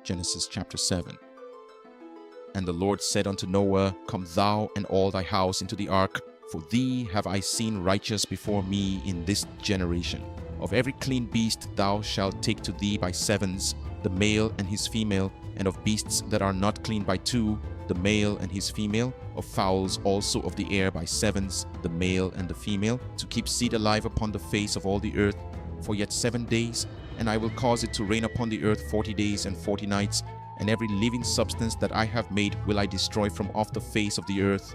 Genesis chapter 7. And the Lord said unto Noah, Come thou and all thy house into the ark, for thee have I seen righteous before me in this generation. Of every clean beast thou shalt take to thee by sevens, the male and his female, and of beasts that are not clean by two, the male and his female, of fowls also of the air by sevens, the male and the female, to keep seed alive upon the face of all the earth, for yet 7 days, and I will cause it to rain upon the earth 40 days and 40 nights, and every living substance that I have made will I destroy from off the face of the earth.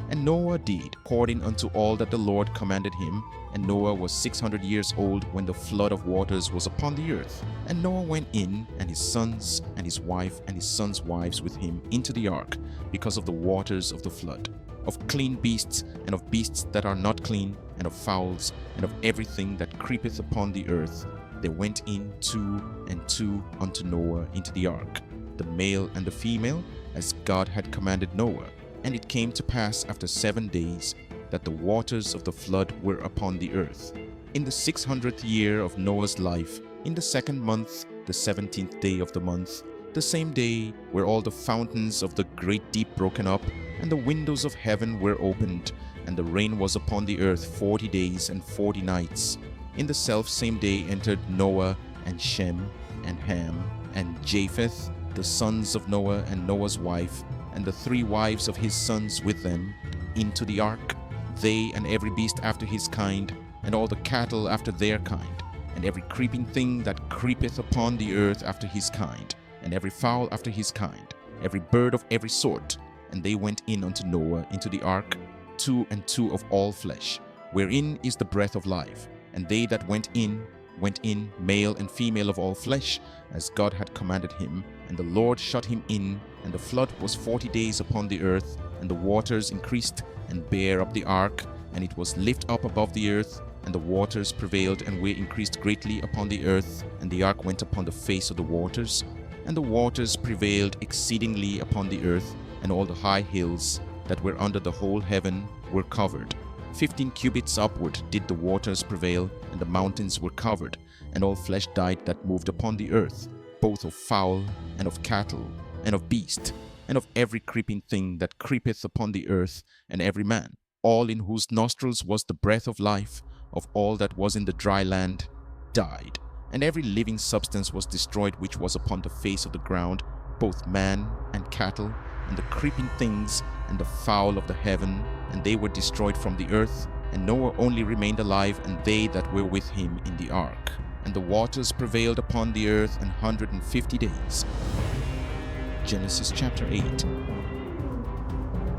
And Noah did according unto all that the Lord commanded him. And Noah was 600 years old when the flood of waters was upon the earth. And Noah went in, and his sons, and his wife, and his sons' wives with him into the ark, because of the waters of the flood, of clean beasts, and of beasts that are not clean, and of fowls, and of everything that creepeth upon the earth. They went in two and two unto Noah into the ark, the male and the female, as God had commanded Noah. And it came to pass after 7 days that the waters of the flood were upon the earth. In the 600th year of Noah's life, in the 2nd month, the 17th day of the month, the same day were all the fountains of the great deep broken up, and the windows of heaven were opened, and the rain was upon the earth 40 days and 40 nights. In the selfsame day entered Noah, and Shem, and Ham, and Japheth, the sons of Noah, and Noah's wife, and the 3 wives of his sons with them, into the ark, they and every beast after his kind, and all the cattle after their kind, and every creeping thing that creepeth upon the earth after his kind, and every fowl after his kind, every bird of every sort. And they went in unto Noah into the ark, 2 and 2 of all flesh, wherein is the breath of life. And they that went in, male and female of all flesh, as God had commanded him. And the Lord shut him in, and the flood was 40 days upon the earth, and the waters increased and bare up the ark, and it was lift up above the earth, and the waters prevailed and were increased greatly upon the earth, and the ark went upon the face of the waters, and the waters prevailed exceedingly upon the earth, and all the high hills that were under the whole heaven were covered. 15 cubits upward did the waters prevail, and the mountains were covered, and all flesh died that moved upon the earth, both of fowl, and of cattle, and of beast, and of every creeping thing that creepeth upon the earth, and every man, all in whose nostrils was the breath of life, of all that was in the dry land, died. And every living substance was destroyed which was upon the face of the ground, both man and cattle, and the creeping things, and the fowl of the heaven, and they were destroyed from the earth. And Noah only remained alive, and they that were with him in the ark. And the waters prevailed upon the earth 150 days. Genesis chapter 8.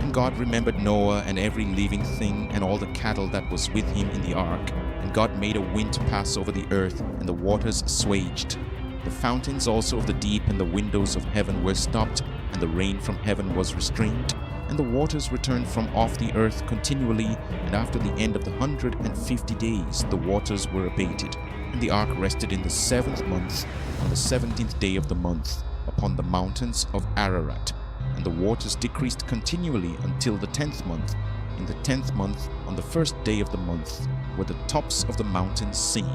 And God remembered Noah and every living thing, and all the cattle that was with him in the ark. And God made a wind to pass over the earth, and the waters assuaged. The fountains also of the deep and the windows of heaven were stopped, and the rain from heaven was restrained. And the waters returned from off the earth continually, and after the end of the 150 days the waters were abated. And the ark rested in the 7th month, on the 17th day of the month, upon the mountains of Ararat. And the waters decreased continually until the 10th month. In the 10th month, on the 1st day of the month, were the tops of the mountains seen.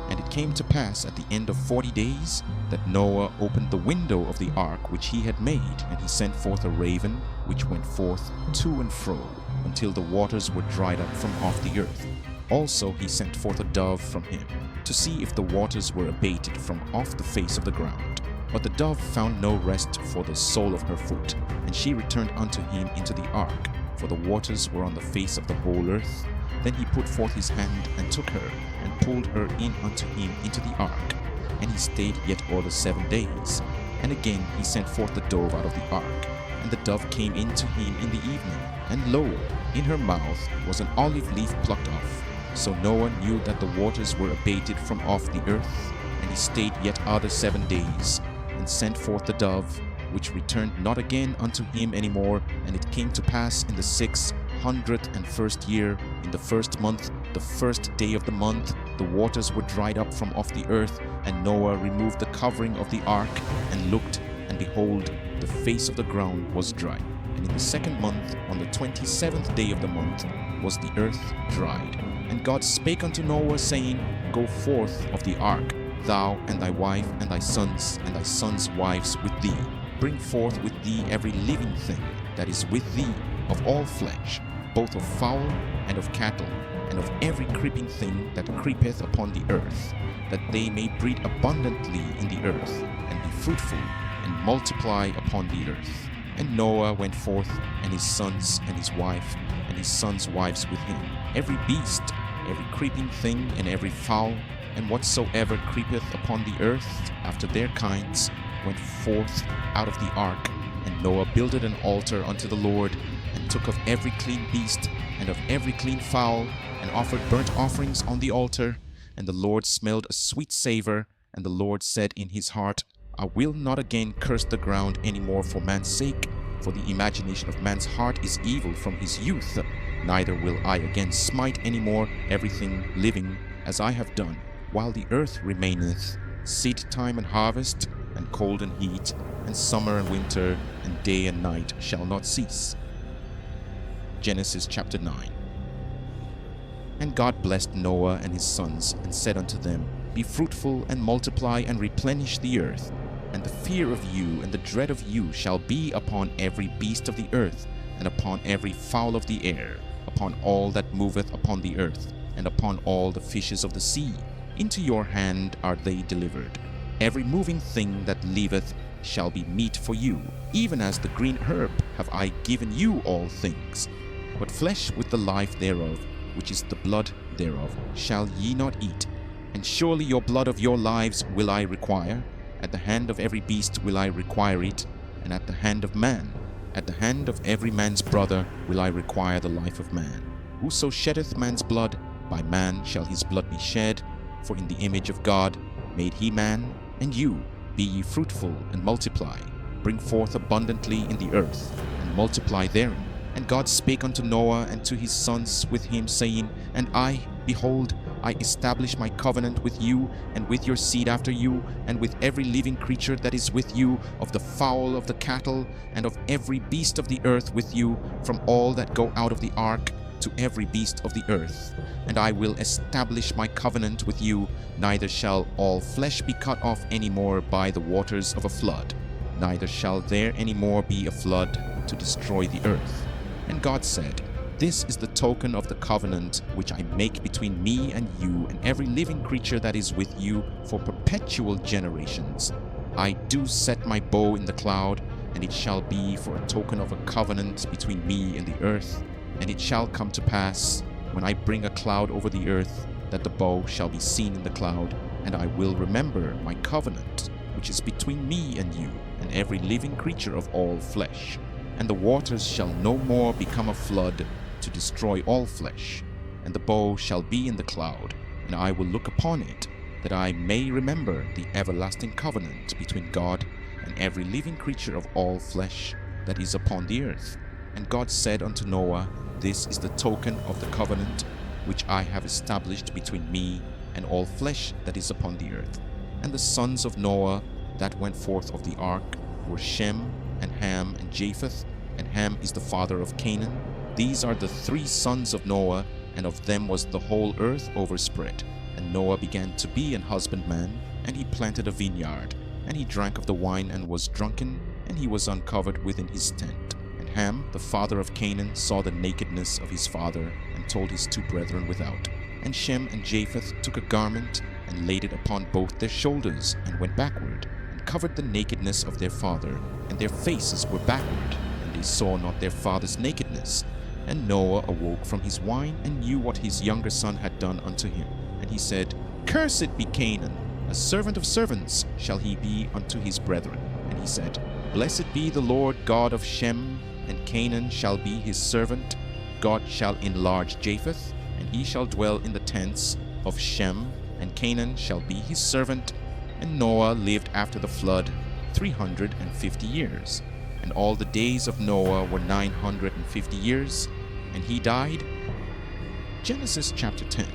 And it came to pass at the end of 40 days that Noah opened the window of the ark which he had made, and he sent forth a raven, which went forth to and fro, until the waters were dried up from off the earth. Also he sent forth a dove from him, to see if the waters were abated from off the face of the ground. But the dove found no rest for the sole of her foot, and she returned unto him into the ark, for the waters were on the face of the whole earth. Then he put forth his hand, and took her, and pulled her in unto him into the ark. And he stayed yet all the 7 days. And again he sent forth the dove out of the ark. And the dove came in to him in the evening, and lo, in her mouth was an olive leaf plucked off. So Noah knew that the waters were abated from off the earth. And he stayed yet other 7 days, and sent forth the dove, which returned not again unto him any more. And it came to pass in the 601st year, in the 1st month, the 1st day of the month, the waters were dried up from off the earth. And Noah removed the covering of the ark, and looked, and behold, the face of the ground was dry. And in the 2nd month, on the 27th day of the month, was the earth dried. And God spake unto Noah, saying, Go forth of the ark, thou and thy wife and thy sons' wives with thee. Bring forth with thee every living thing that is with thee of all flesh, both of fowl and of cattle, and of every creeping thing that creepeth upon the earth, that they may breed abundantly in the earth, and be fruitful, and multiply upon the earth. And Noah went forth, and his sons, and his wife, and his sons' wives with him. Every beast, every creeping thing, and every fowl, and whatsoever creepeth upon the earth after their kinds, went forth out of the ark. And Noah builded an altar unto the Lord, and took of every clean beast, and of every clean fowl, and offered burnt offerings on the altar. And the Lord smelled a sweet savour. And the Lord said in his heart, I will not again curse the ground any more for man's sake, for the imagination of man's heart is evil from his youth. Neither will I again smite any more everything living, as I have done, while the earth remaineth, seed time and harvest, and cold and heat, and summer and winter, and day and night shall not cease. Genesis chapter 9. And God blessed Noah and his sons, and said unto them, Be fruitful, and multiply, and replenish the earth. And the fear of you and the dread of you shall be upon every beast of the earth, and upon every fowl of the air, upon all that moveth upon the earth, and upon all the fishes of the sea. Into your hand are they delivered. Every moving thing that liveth shall be meat for you, even as the green herb have I given you all things. But flesh with the life thereof, which is the blood thereof, shall ye not eat. And surely your blood of your lives will I require. At the hand of every beast will I require it, and at the hand of man, at the hand of every man's brother will I require the life of man. Whoso sheddeth man's blood, by man shall his blood be shed. For in the image of God made he man. And you, be ye fruitful, and multiply. Bring forth abundantly in the earth, and multiply therein. And God spake unto Noah and to his sons with him, saying, And I, behold, I establish my covenant with you, and with your seed after you, and with every living creature that is with you, of the fowl of the cattle, and of every beast of the earth with you, from all that go out of the ark, to every beast of the earth. And I will establish my covenant with you, neither shall all flesh be cut off any more by the waters of a flood, neither shall there any more be a flood to destroy the earth. And God said, This is the token of the covenant which I make between me and you and every living creature that is with you for perpetual generations. I do set my bow in the cloud, and it shall be for a token of a covenant between me and the earth. And it shall come to pass, when I bring a cloud over the earth, that the bow shall be seen in the cloud, and I will remember my covenant, which is between me and you, and every living creature of all flesh. And the waters shall no more become a flood to destroy all flesh. And the bow shall be in the cloud, and I will look upon it, that I may remember the everlasting covenant between God and every living creature of all flesh that is upon the earth. And God said unto Noah, This is the token of the covenant which I have established between me and all flesh that is upon the earth. And the sons of Noah that went forth of the ark were Shem, and Ham, and Japheth. And Ham is the father of Canaan. These are the 3 sons of Noah, and of them was the whole earth overspread. And Noah began to be an husbandman, and he planted a vineyard. And he drank of the wine and was drunken, and he was uncovered within his tent. And Ham, the father of Canaan, saw the nakedness of his father, and told his 2 brethren without. And Shem and Japheth took a garment, and laid it upon both their shoulders, and went backward, and covered the nakedness of their father, and their faces were backward, and they saw not their father's nakedness. And Noah awoke from his wine, and knew what his younger son had done unto him. And he said, Cursed be Canaan, a servant of servants shall he be unto his brethren. And he said, Blessed be the Lord God of Shem, and Canaan shall be his servant. God shall enlarge Japheth, and he shall dwell in the tents of Shem, and Canaan shall be his servant. And Noah lived after the flood 350 years. And all the days of Noah were 950 years, and he died. Genesis chapter 10.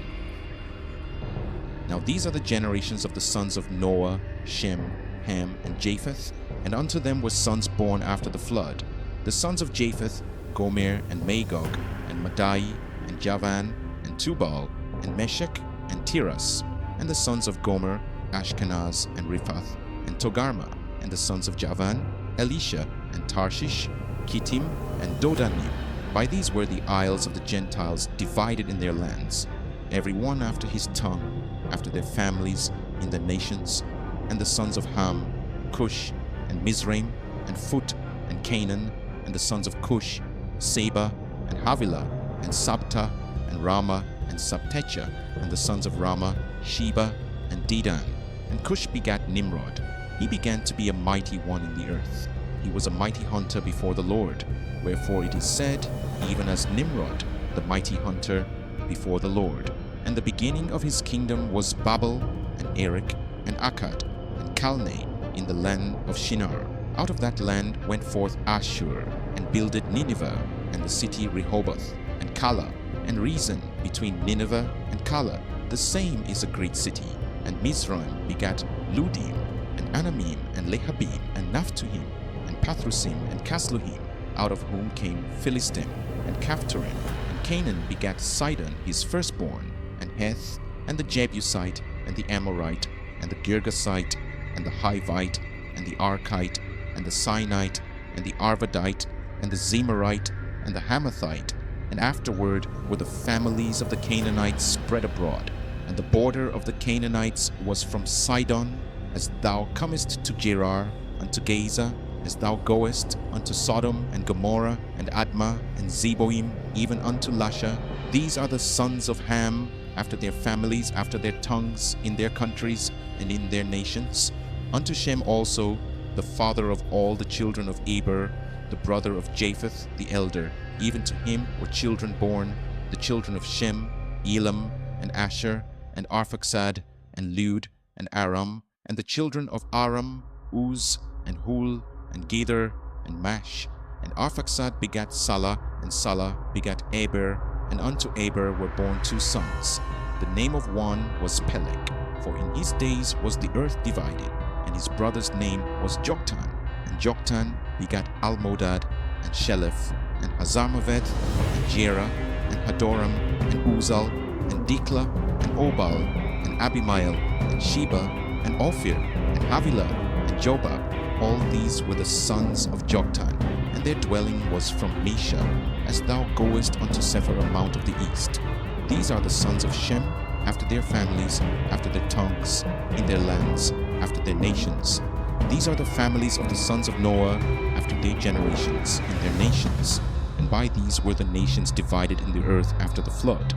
Now these are the generations of the sons of Noah, Shem, Ham, and Japheth, and unto them were sons born after the flood. The sons of Japheth, Gomer, and Magog, and Madai, and Javan, and Tubal, and Meshech, and Tiras. And the sons of Gomer, Ashkenaz and Riphath, and Togarmah, and the sons of Javan, Elisha, and Tarshish, Kittim, and Dodanim. By these were the isles of the Gentiles divided in their lands, every one after his tongue, after their families in the nations. And the sons of Ham, Cush, and Mizraim, and Phut, and Canaan, and the sons of Cush, Seba, and Havilah, and Sabta, and Ramah, and Sabtecha, and the sons of Ramah, Sheba, and Dedan. And Cush begat Nimrod. He began to be a mighty one in the earth. He was a mighty hunter before the Lord. Wherefore it is said, even as Nimrod, the mighty hunter before the Lord. And the beginning of his kingdom was Babel, and Erech, and Akkad, and Calneh, in the land of Shinar. Out of that land went forth Ashur, and builded Nineveh, and the city Rehoboth, and Calah, and Rezin between Nineveh and Calah. The same is a great city. And Mizraim begat Ludim, and Anamim, and Lehabim, and Naphtuhim, and Pathrusim, and Casluhim, out of whom came Philistim, and Caphtorim. And Canaan begat Sidon his firstborn, and Heth, and the Jebusite, and the Amorite, and the Girgasite, and the Hivite, and the Archite, and the Sinite, and the Arvadite, and the Zemarite, and the Hamathite. And afterward were the families of the Canaanites spread abroad. And the border of the Canaanites was from Sidon, as thou comest to Gerar, unto Gaza, as thou goest unto Sodom and Gomorrah, and Admah, and Zeboim, even unto Lasha. These are the sons of Ham, after their families, after their tongues, in their countries, and in their nations. Unto Shem also, the father of all the children of Eber, the brother of Japheth the elder, even to him were children born, the children of Shem, Elam, and Asher, and Arphaxad, and Lud, and Aram, and the children of Aram, Uz, and Hul, and Gether, and Mash. And Arphaxad begat Salah, and Salah begat Eber, and unto Eber were born 2 sons. The name of one was Peleg, for in his days was the earth divided, and his brother's name was Joktan. And Joktan begat Almodad, and Sheleph, and Hazarmaveth, and Jerah, and Hadoram, and Uzal, and Diklah, and Obal, and Abimael, and Sheba, and Ophir, and Havilah, and Jobab. All these were the sons of Joktan, and their dwelling was from Mesha, as thou goest unto Sephirah mount of the east. These are the sons of Shem, after their families, after their tongues, in their lands, after their nations. These are the families of the sons of Noah, after their generations, in their nations. And by these were the nations divided in the earth after the flood.